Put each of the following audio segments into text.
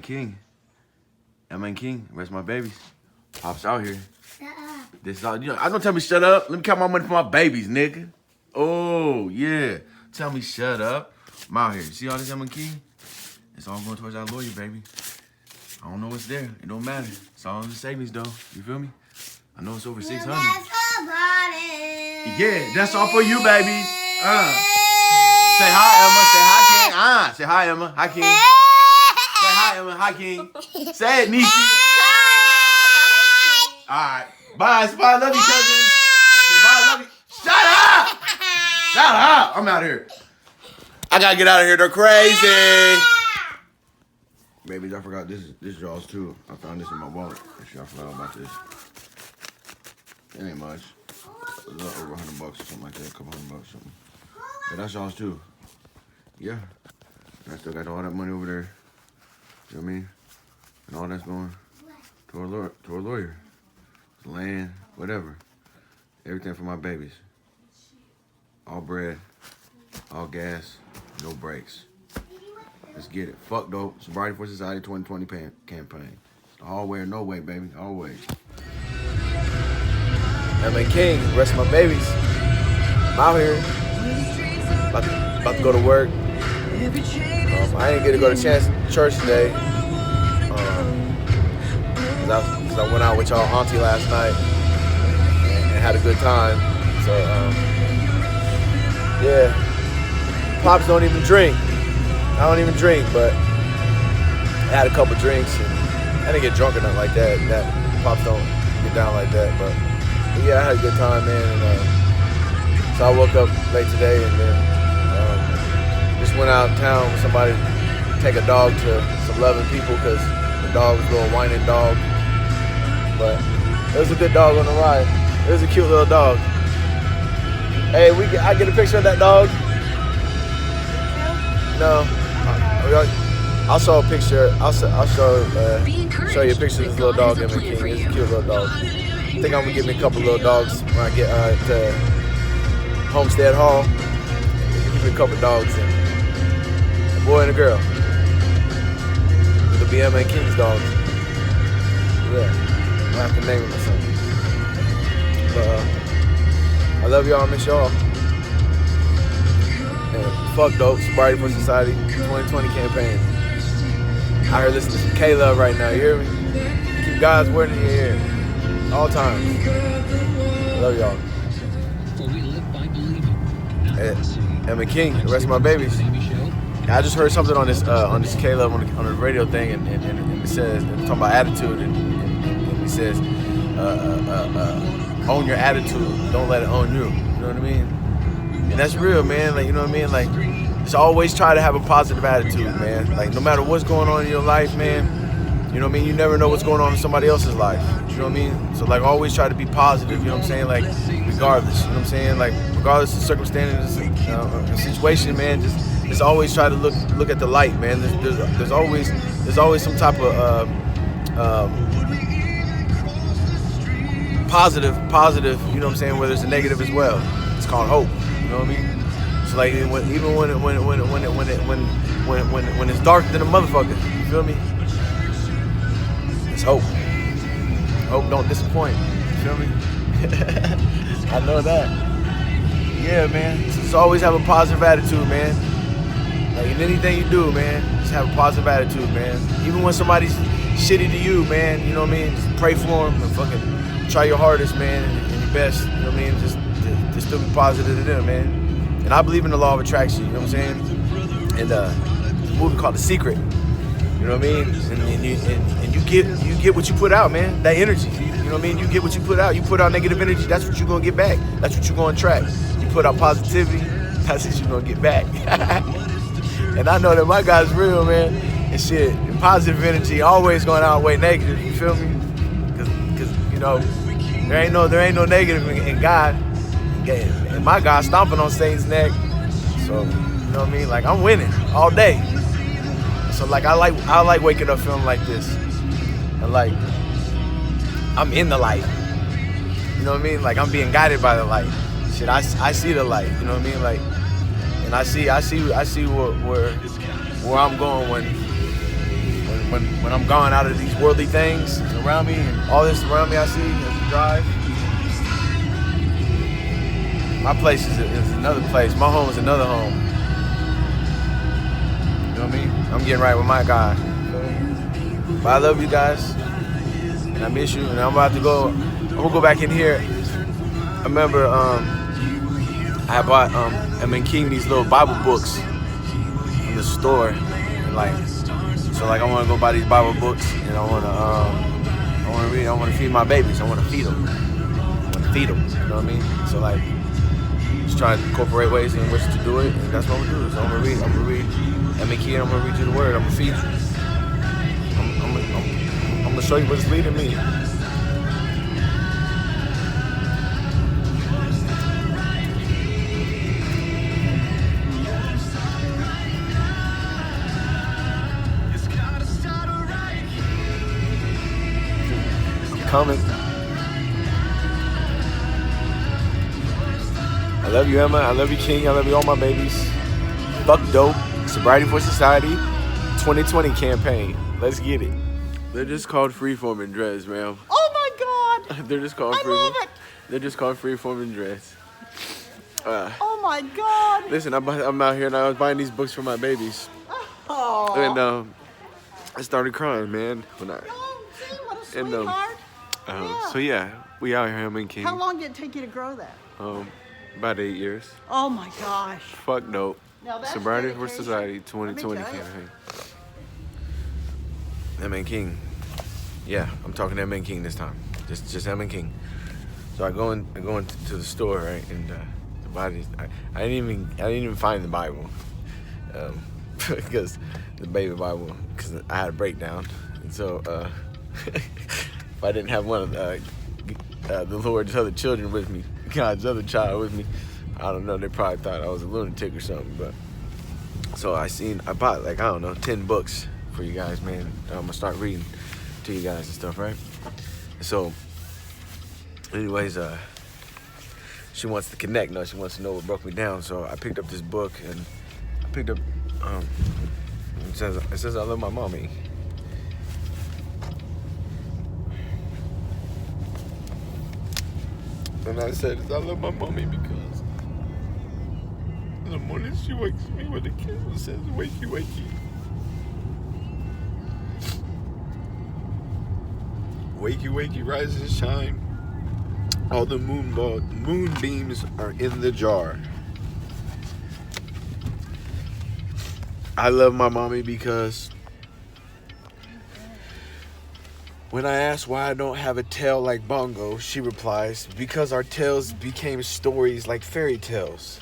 King. M.A. King, rest my babies. Pops out here. Shut up. This is all, I don't tell me shut up. Let me count my money for my babies, nigga. Oh, yeah. Tell me shut up. I'm out here. See all this M.A. King? It's all going towards our lawyer, baby. I don't know what's there. It don't matter. It's all in the savings, though. You feel me? I know it's over 600. Yeah, that's all for you, babies. Say hi, Emma. Say hi, King. Say hi, Emma. Hi, King. Say hi, Emma. Hi, King. Say it, Niecy. All right. Bye. Bye. Love you, cousin. Bye. Love you. Shut up. Shut up. I'm out here. I gotta get out of here. They're crazy. Babies, I forgot this drawers too. I found this in my wallet. Actually, I forgot about this. It ain't much. It's a little over $100 or something like that. A couple $100 or something. But that's y'all's too. Yeah. And I still got all that money over there. You know what I mean? And all that's going to our lawyer. Land, whatever. Everything for my babies. All bread, all gas, no brakes. Let's get it. Fuck dope. Sobriety for Society 2020 campaign. All way or no way, baby. Always. M.A. King, rest of my babies. I'm out here. About to go to work. I ain't get to go to church today. Cause I went out with y'all auntie last night and had a good time. So yeah. Pops don't even drink. I don't even drink, but I had a couple drinks and I didn't get drunk or nothing like that. Pops don't get down like that, but yeah, I had a good time, man. And, so I woke up late today and then just went out of town with somebody to take a dog to some loving people because the dog was a little whining dog. But it was a good dog on the ride. It was a cute little dog. Hey, I get a picture of that dog? No. I'll show a picture. I'll show you a picture of this little dog, M.A. King. It's a cute little dog. I think I'm gonna get me a couple little dogs when I get to Homestead Hall. Give me a couple dogs, and a boy and a girl. It'll be M.A. King's dogs. Yeah, I have to name them or something. But I love y'all. I miss y'all. And fuck dope. Sobriety for Society 2020 campaign. Out here listening to some K-Love right now. You hear me? Keep God's word in your ear. All times. Love y'all. M.A. King, the rest of my babies. I just heard something on this K-Love on the radio thing, and it says, and talking about attitude, and it says, own your attitude, don't let it own you. You know what I mean? And that's real, man. Like, you know what I mean? Like, just always try to have a positive attitude, man. Like, no matter what's going on in your life, man. You know what I mean? You never know what's going on in somebody else's life. You know what I mean? So, like, always try to be positive, you know what I'm saying? Like, regardless, you know what I'm saying? Like, regardless of circumstances, the situation, man, just always try to look at the light, man. There's always some type of positive, you know what I'm saying? Where there's a negative as well. It's called hope, you know what I mean? So, like, even when it's dark than a motherfucker, you feel me? It's hope. Hope don't disappoint. You feel me? I know that. Yeah, man. Just always have a positive attitude, man. Like in anything you do, man, just have a positive attitude, man. Even when somebody's shitty to you, man, you know what I mean? Just pray for them and fucking try your hardest, man, and your best, you know what I mean? Just still be positive to them, man. And I believe in the law of attraction, you know what I'm saying? And there's a movie called The Secret. You know what I mean? And you get what you put out, man. That energy. You know what I mean? You get what you put out. You put out negative energy, that's what you're gonna get back. That's what you're gonna attract. You put out positivity, that's what you're gonna get back. And I know that my guy's real, man. And shit, and positive energy always gonna outweigh negative, you feel me? Cause you know, there ain't no negative in God. And my God's stomping on Satan's neck. So, you know what I mean? Like, I'm winning all day. So, like, I like waking up feeling like this. And, like, I'm in the light. You know what I mean? Like, I'm being guided by the light. Shit, I see the light. You know what I mean? Like, and I see where I'm going when when I'm gone out of these worldly things around me and all this around me I see as I drive. My place is another place. My home is another home. You know what I mean? I'm getting right with my God. But I love you guys, and I miss you. And I'm about to go. I'm gonna go back in here. I remember I bought M. King these little Bible books from the store, and like, so like I want to go buy these Bible books, and I want to read. I want to feed my babies. I want to feed them. I want to feed them. You know what I mean? So like, just trying to incorporate ways in which to do it, and that's what I'm gonna do. So I'm gonna read M. King. I'm gonna read you the word. I'm gonna feed you. I'm gonna show you what's leading me. Coming. I love you, Emma. I love you, King. I love you, all my babies. Fuck dope. Sobriety for Society 2020 campaign. Let's get it. They're just called freeform and dreads, ma'am. Oh my God! They're just called I love it. They're just called freeform and dreads. Oh my God! Listen, I'm out here and I was buying these books for my babies. Oh. And I started crying, man. When I Oh, see, what a and sweetheart. yeah. So yeah, we out here, M. King. How long did it take you to grow that? About 8 years. Oh my gosh. Fuck dope. Now that's Sobriety for dedication. Society Let 2020 me tell you. campaign. M. King. Yeah, I'm talking to M. King this time. Just M. King. So I go into the store, right, and the body. I didn't even find the Bible, because the baby Bible, because I had a breakdown, and so if I didn't have one of the Lord's other children with me, God's other child with me, I don't know, they probably thought I was a lunatic or something. But so I bought like, I don't know, 10 books for you guys, man. I'm gonna start reading to you guys and stuff, right? So anyways, she wants to connect. No, she wants to know what broke me down. So I picked up this book, and I picked up it says I love my mommy. And I said, I love my mommy because in the morning she wakes me with a kiss and says, wakey, wakey. Wakey, wakey, rise and shine. All the moonbeams are in the jar. I love my mommy because when I ask why I don't have a tail like Bongo, she replies, because our tales became stories like fairy tales.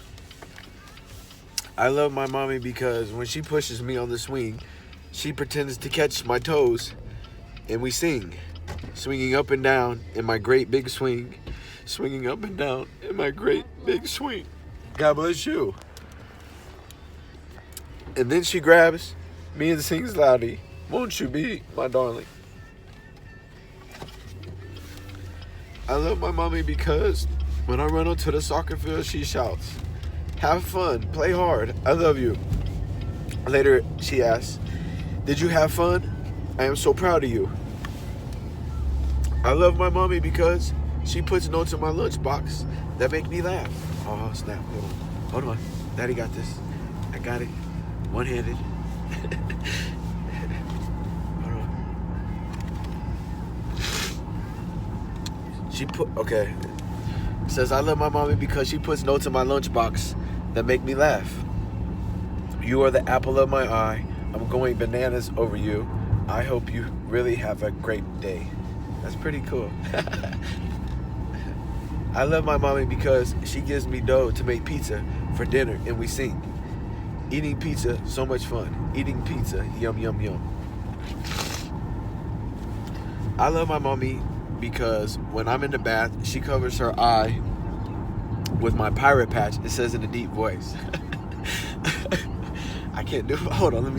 I love my mommy because when she pushes me on the swing, she pretends to catch my toes and we sing. Swinging up and down in my great big swing. Swinging up and down in my great big swing. God bless you. And then she grabs me and sings loudly, won't you be my darling? I love my mommy because when I run onto the soccer field, she shouts, have fun, play hard, I love you. Later, she asks, did you have fun? I am so proud of you. I love my mommy because she puts notes in my lunchbox that make me laugh. Oh, snap. Hold on. Daddy got this. I got it. One-handed. Hold on. Okay. It says, I love my mommy because she puts notes in my lunchbox that make me laugh. You are the apple of my eye. I'm going bananas over you. I hope you really have a great day. That's pretty cool. I love my mommy because she gives me dough to make pizza for dinner and we sing. Eating pizza, so much fun. Eating pizza, yum, yum, yum. I love my mommy because when I'm in the bath, she covers her eye with my pirate patch. It says in a deep voice. I can't do it. Hold on, let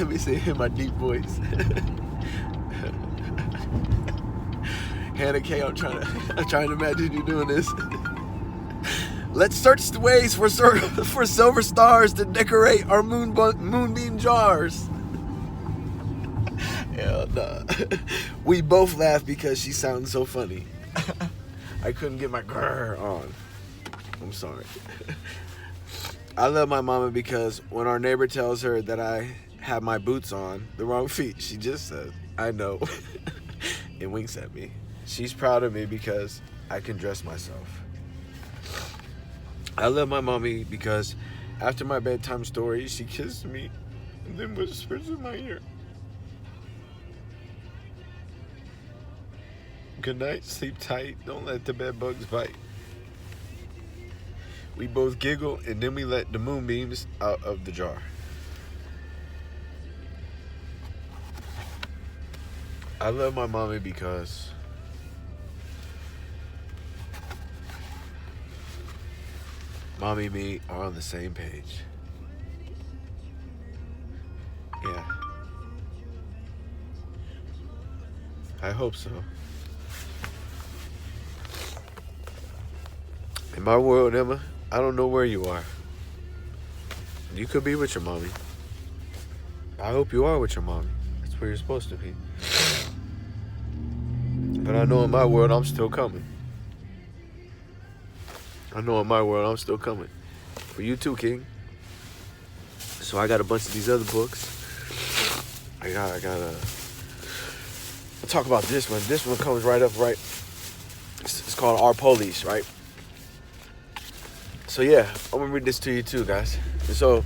me say it in my deep voice. Hannah K, I'm trying to imagine you doing this. Let's search the ways for silver stars to decorate our moonbeam jars. Hell no. We both laughed because she sounded so funny. I couldn't get my grrr on. I'm sorry. I love my mama because when our neighbor tells her that I have my boots on the wrong feet, she just says, I know, and winks at me. She's proud of me because I can dress myself. I love my mommy because after my bedtime story, she kissed me and then whispers in my ear, good night, sleep tight, don't let the bed bugs bite. We both giggle and then we let the moonbeams out of the jar. I love my mommy because mommy and me are on the same page. Yeah. I hope so. In my world, Emma, I don't know where you are. You could be with your mommy. I hope you are with your mommy. That's where you're supposed to be. But I know in my world, I'm still coming. I know in my world, I'm still coming. For you too, King. So I got a bunch of these other books. I'll talk about this one. This one comes right up right. It's called Our Police, right? So yeah, I'm gonna read this to you too, guys. And so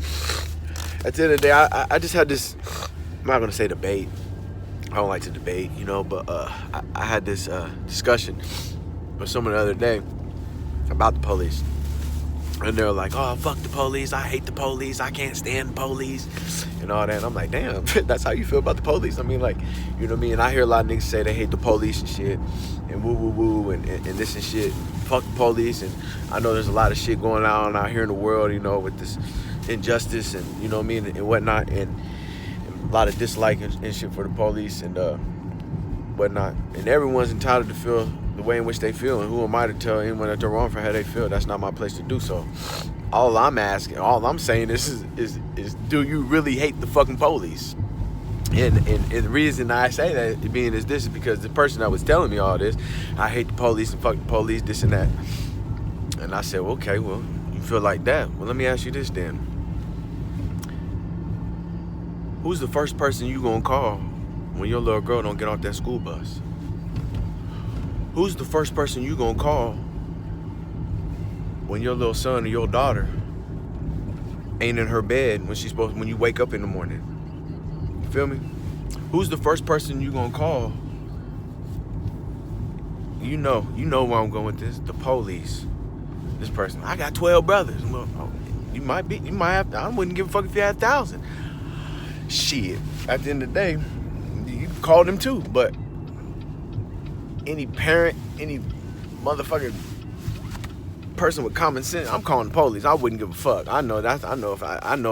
at the end of the day, I just had this, I'm not gonna say debate. I don't like to debate, you know, but I had this discussion with someone the other day about the police. And they're like, oh, fuck the police. I hate the police. I can't stand the police and all that. And I'm like, damn, that's how you feel about the police? I mean, like, you know what I mean? And I hear a lot of niggas say they hate the police and shit and woo and this and shit. Fuck the police. And I know there's a lot of shit going on out here in the world, you know, with this injustice and, you know what I mean, and whatnot. And a lot of dislike and shit for the police and whatnot. And everyone's entitled to feel the way in which they feel, and who am I to tell anyone that they're wrong for how they feel? That's not my place to do so. All I'm asking, all I'm saying is do you really hate the fucking police? And the reason I say that being is this is because the person that was telling me all this, I hate the police and fuck the police, this and that. And I said, well, okay, well, you feel like that. Well, let me ask you this then. Who's the first person you gonna call when your little girl don't get off that school bus? Who's the first person you gonna call when your little son or your daughter ain't in her bed when you wake up in the morning? You feel me? Who's the first person you gonna call? You know where I'm going with this. The police. This person. I got 12 brothers. Well, you might have. I wouldn't give a fuck if you had 1,000. Shit. At the end of the day, you can call them too, but any parent, any motherfucking person with common sense, I'm calling the police. I wouldn't give a fuck. I know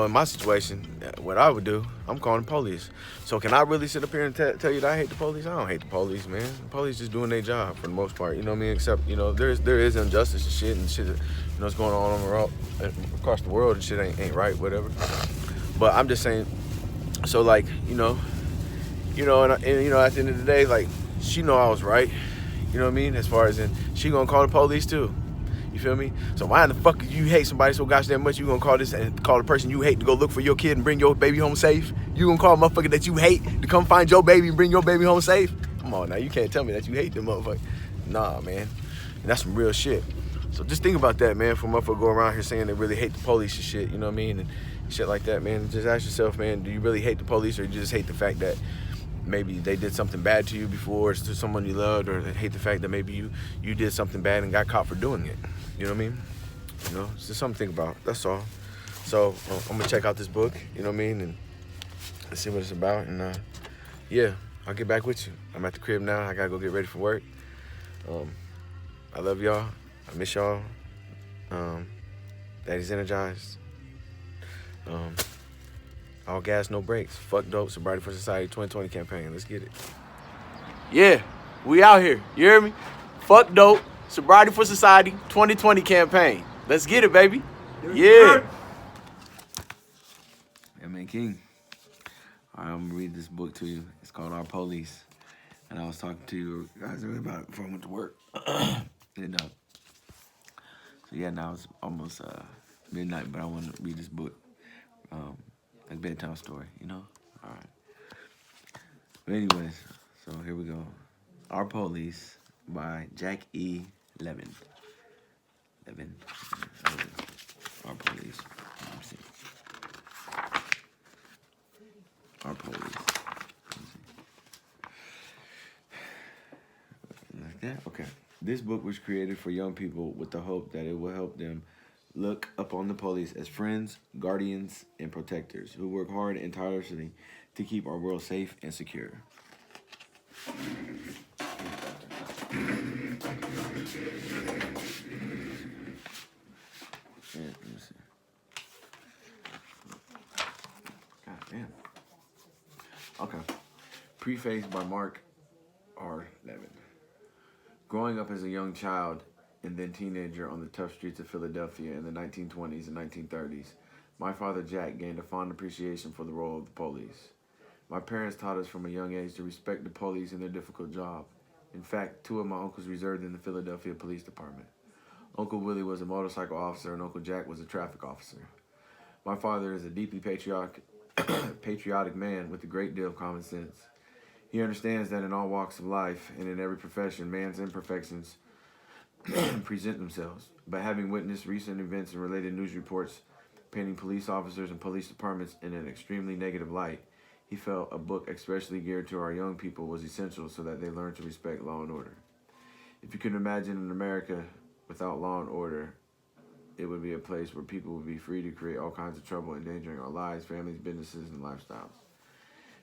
in my situation what I would do. I'm calling the police. So can I really sit up here and tell you that I hate the police? I don't hate the police, man. The police just doing their job for the most part. You know what I mean? Except, you know, there is injustice and shit, you know, what's going on across the world and shit ain't right, whatever. But I'm just saying. So like, you know, and you know, at the end of the day, like, she know I was right, you know what I mean? As far as in, she gonna call the police too, you feel me? So why in the fuck you hate somebody so gosh damn much you gonna call the person you hate to go look for your kid and bring your baby home safe? You gonna call a motherfucker that you hate to come find your baby and bring your baby home safe? Come on now, you can't tell me that you hate them motherfuckers. Nah, man, and that's some real shit. So just think about that, man, for a motherfucker go around here saying they really hate the police and shit, you know what I mean? And shit like that, man. Just ask yourself, man, do you really hate the police, or you just hate the fact that maybe they did something bad to you before, or to someone you loved, or hate the fact that maybe you did something bad and got caught for doing it? You know what I mean? You know, it's just something to think about. That's all. So I'm gonna check out this book, you know what I mean, and see what it's about. And yeah, I'll get back with you. I'm at the crib now. I gotta go get ready for work. I love y'all. I miss y'all. Daddy's energized. All gas, no brakes. Fuck dope, Sobriety for Society 2020 campaign. Let's get it. Yeah, we out here. You hear me? Fuck dope, Sobriety for Society 2020 campaign. Let's get it, baby. Yeah. Yeah, man, King. I'm gonna read this book to you. It's called Our Police. And I was talking to you guys earlier about it before I went to work. And so yeah, now it's almost midnight, but I want to read this book, like bedtime story, you know. All right. But anyways, so here we go. Our Police by Jack E. Levin. Our Police. Let me see. Our Police. Like that? Okay. This book was created for young people with the hope that it will help them look upon the police as friends, guardians, and protectors who work hard and tirelessly to keep our world safe and secure. Let me see. God damn. Okay. Preface by Mark R. Levin. Growing up as a young child and then teenager on the tough streets of Philadelphia in the 1920s and 1930s, my father Jack gained a fond appreciation for the role of the police. My parents taught us from a young age to respect the police and their difficult job. In fact, 2 of my uncles reserved in the Philadelphia Police Department. Uncle Willie was a motorcycle officer and Uncle Jack was a traffic officer. My father is a deeply patriotic man with a great deal of common sense. He understands that in all walks of life and in every profession, man's imperfections present themselves. But having witnessed recent events and related news reports painting police officers and police departments in an extremely negative light, he felt a book especially geared to our young people was essential so that they learn to respect law and order. If you can imagine an America without law and order, it would be a place where people would be free to create all kinds of trouble, endangering our lives, families, businesses, and lifestyles.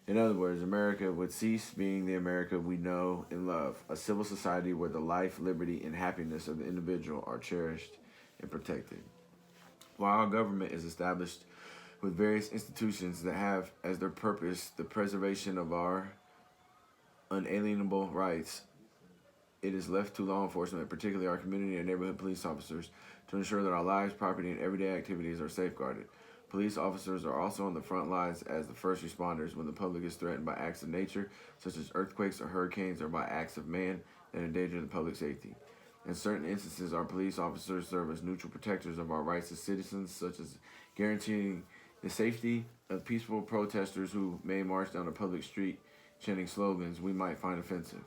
In other words, America would cease being the America we know and love, a civil society where the life, liberty, and happiness of the individual are cherished and protected. While our government is established with various institutions that have as their purpose the preservation of our unalienable rights, it is left to law enforcement, particularly our community and neighborhood police officers, to ensure that our lives, property, and everyday activities are safeguarded. Police officers are also on the front lines as the first responders when the public is threatened by acts of nature, such as earthquakes or hurricanes, or by acts of man that endanger the public safety. In certain instances, our police officers serve as neutral protectors of our rights as citizens, such as guaranteeing the safety of peaceful protesters who may march down a public street chanting slogans we might find offensive.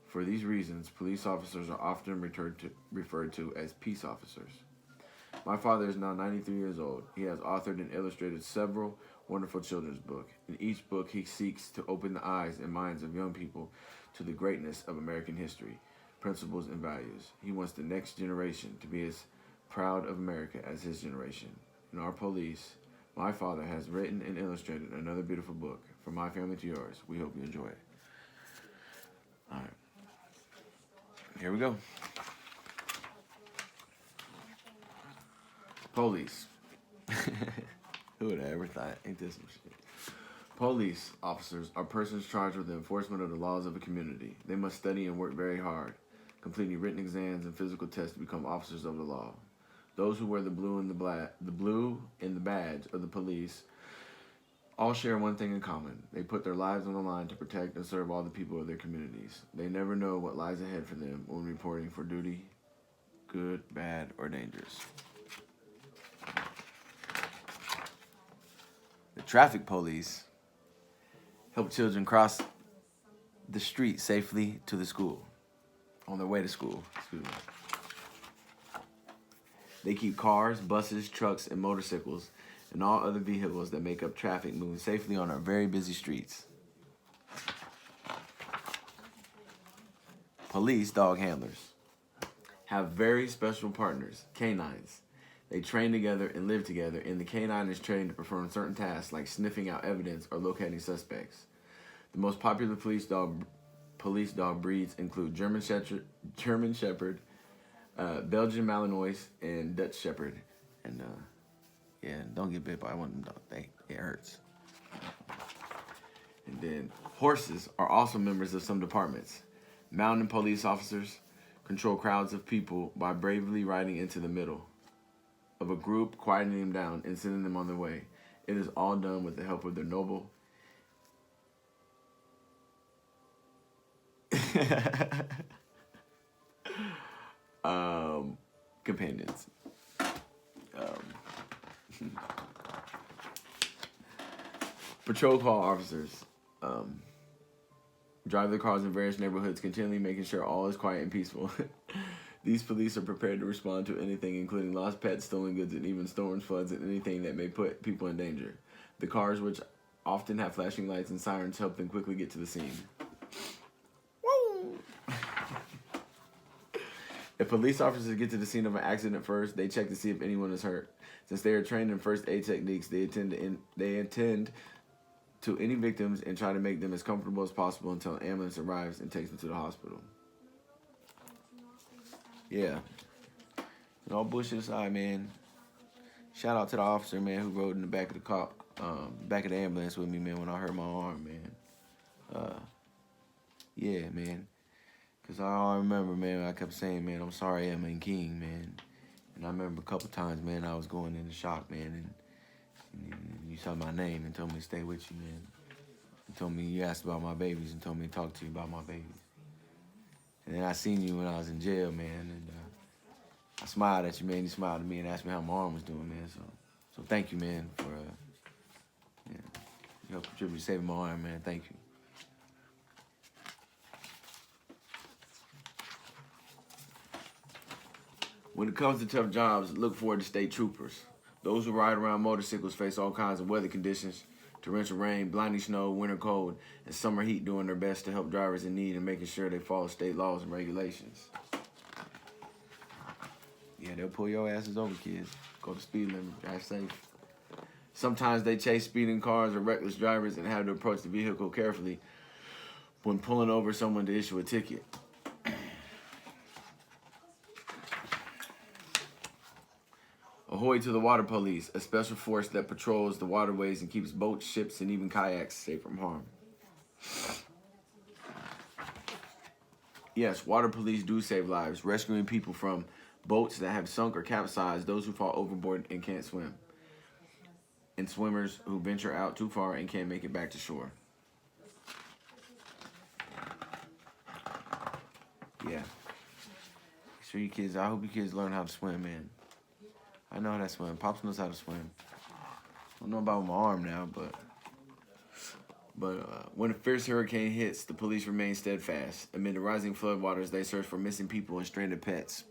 For these reasons, police officers are often referred to as peace officers. My father is now 93 years old. He has authored and illustrated several wonderful children's books. In each book, he seeks to open the eyes and minds of young people to the greatness of American history, principles, and values. He wants the next generation to be as proud of America as his generation. In Our Police, my father has written and illustrated another beautiful book. From my family to yours. We hope you enjoy it. All right. Here we go. Police. Who would have ever thought? Ain't this some shit? Police officers are persons charged with the enforcement of the laws of a community. They must study and work very hard, completing written exams and physical tests to become officers of the law. Those who wear the blue and the badge of the police all share one thing in common. They put their lives on the line to protect and serve all the people of their communities. They never know what lies ahead for them when reporting for duty, good, bad, or dangerous. The traffic police help children cross the street safely to the school, on their way to school. Excuse me. They keep cars, buses, trucks, and motorcycles and all other vehicles that make up traffic moving safely on our very busy streets. Police dog handlers have very special partners, canines. They train together and live together, and the canine is trained to perform certain tasks like sniffing out evidence or locating suspects. The most popular police dog breeds include German Shepherd, Belgian Malinois, and Dutch Shepherd. And yeah, don't get bit by one of them dogs. It hurts. And then horses are also members of some departments. Mounted police officers control crowds of people by bravely riding into the middle of a group, quieting them down, and sending them on their way. It is all done with the help of their noble Companions. Patrol call officers drive their cars in various neighborhoods, continually making sure all is quiet and peaceful. These police are prepared to respond to anything, including lost pets, stolen goods, and even storms, floods, and anything that may put people in danger. The cars, which often have flashing lights and sirens, help them quickly get to the scene. Woo! If police officers get to the scene of an accident first, they check to see if anyone is hurt. Since they are trained in first aid techniques, they attend to any victims and try to make them as comfortable as possible until an ambulance arrives and takes them to the hospital. Yeah. And all bullshit aside, man. Shout out to the officer, man, who rode in the back of the back of the ambulance with me, man, when I hurt my arm, man. Yeah, man. Cause I remember, man, I kept saying, man, I'm sorry, Emma and King, man. And I remember a couple times, man, I was going into shock, man, and you said my name and told me to stay with you, man. And told me you asked about my babies and told me to talk to you about my babies. And then I seen you when I was in jail, man, and I smiled at you, man. You smiled at me and asked me how my arm was doing, man. So thank you, man, for you helped contribute to saving my arm, man. Thank you. When it comes to tough jobs, look for the state troopers. Those who ride around motorcycles face all kinds of weather conditions, torrential rain, blinding snow, winter cold, and summer heat, doing their best to help drivers in need and making sure they follow state laws and regulations. Yeah, they'll pull your asses over, kids. Go to speed limit, drive safe. Sometimes they chase speeding cars or reckless drivers and have to approach the vehicle carefully when pulling over someone to issue a ticket. Ahoy to the water police, a special force that patrols the waterways and keeps boats, ships, and even kayaks safe from harm. Yes, water police do save lives, rescuing people from boats that have sunk or capsized, those who fall overboard and can't swim, and swimmers who venture out too far and can't make it back to shore. Yeah. So you kids, I hope you kids learn how to swim, man. I know how to swim. Pops knows how to swim. I don't know about my arm now, but when a fierce hurricane hits, the police remain steadfast. Amid the rising floodwaters, they search for missing people and stranded pets.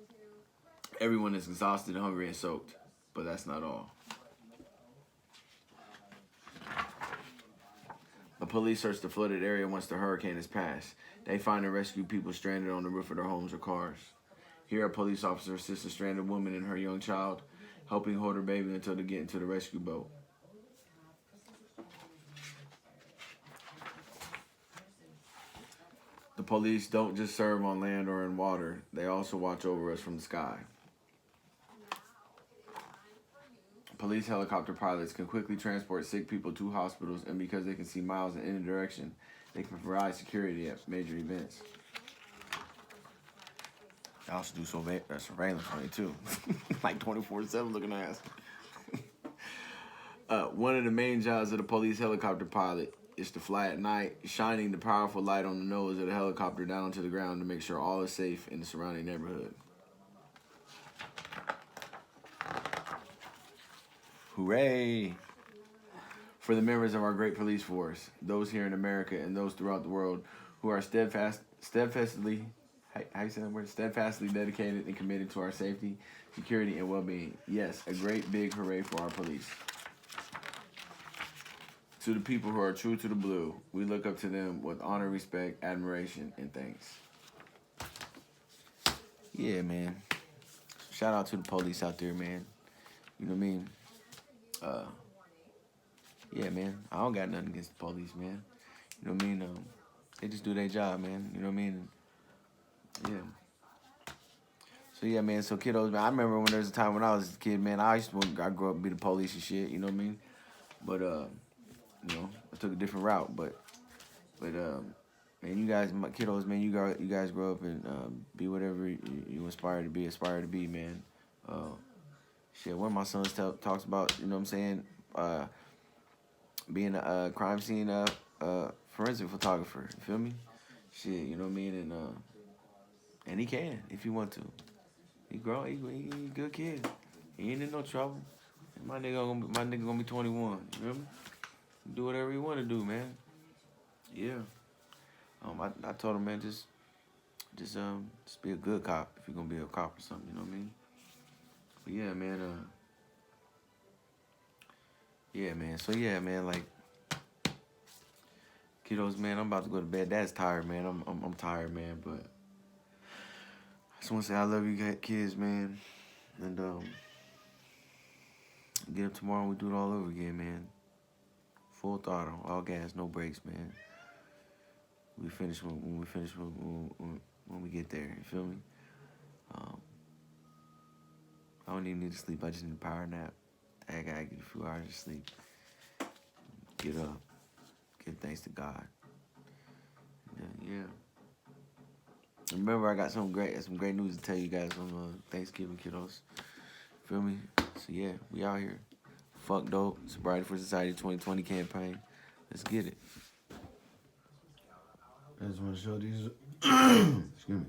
Everyone is exhausted, hungry, and soaked, but that's not all. The police search the flooded area once the hurricane has passed. They find and rescue people stranded on the roof of their homes or cars. Here, a police officer assists a stranded woman and her young child, helping hold her baby until they get into the rescue boat. The police don't just serve on land or in water, they also watch over us from the sky. Police helicopter pilots can quickly transport sick people to hospitals, and because they can see miles in any direction, they can provide security at major events. They also do surveillance on you too. Like 24/7 looking ass. One of the main jobs of the police helicopter pilot is to fly at night, shining the powerful light on the nose of the helicopter down to the ground to make sure all is safe in the surrounding neighborhood. Hooray! For the members of our great police force, those here in America and those throughout the world who are steadfastly dedicated and committed to our safety, security, and well-being. Yes, a great big hooray for our police. To the people who are true to the blue, we look up to them with honor, respect, admiration, and thanks. Yeah, man. Shout out to the police out there, man. You know what I mean? Yeah, man. I don't got nothing against the police, man. You know what I mean? They just do their job, man. You know what I mean? Yeah. So yeah, man. So kiddos, man. I remember when there was a time when I was a kid, man. I grew up to be the police and shit. You know what I mean? But you know, I took a different route. But man, you guys, my kiddos, man. You guys grow up and be whatever you aspire to be, man. Shit, one of my sons talks about, you know what I'm saying, being a crime scene forensic photographer. You feel me? shit, you know what I mean? And he can if he want to. He grown. He a good kid. He ain't in no trouble. My nigga gonna be 21. You feel me? Do whatever you want to do, man. Yeah. I told him, man, just be a good cop if you're gonna be a cop or something. You know what I mean? But yeah, man. Yeah, man. So yeah, man. Like, kiddos, man. I'm about to go to bed. Dad's tired, man. I'm tired, man. But I just want to say I love you, kids, man. And get up tomorrow and we do it all over again, man. Full throttle, all gas, no brakes, man. We finish when we finish when we get there. You feel me? I don't even need to sleep. I just need a power nap. I gotta get a few hours of sleep. Get up. Give thanks to God. Yeah. Remember, I got some great news to tell you guys on Thanksgiving, kiddos. Feel me? So yeah, we out here. Fuck dope. Sobriety for Society 2020 campaign. Let's get it. I just want to show these. Excuse me.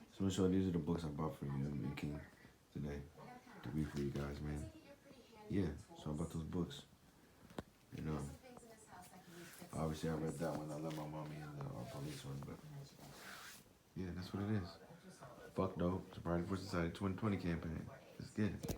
Just want to show these are the books I bought for you, and King, today to read for you guys, man. Yeah. So about those books. You know. Obviously, I read that one. I love my mommy and the police one, but yeah, that's what it is. Fuck dope. Sobriety for Society 2020 campaign. Let's get it.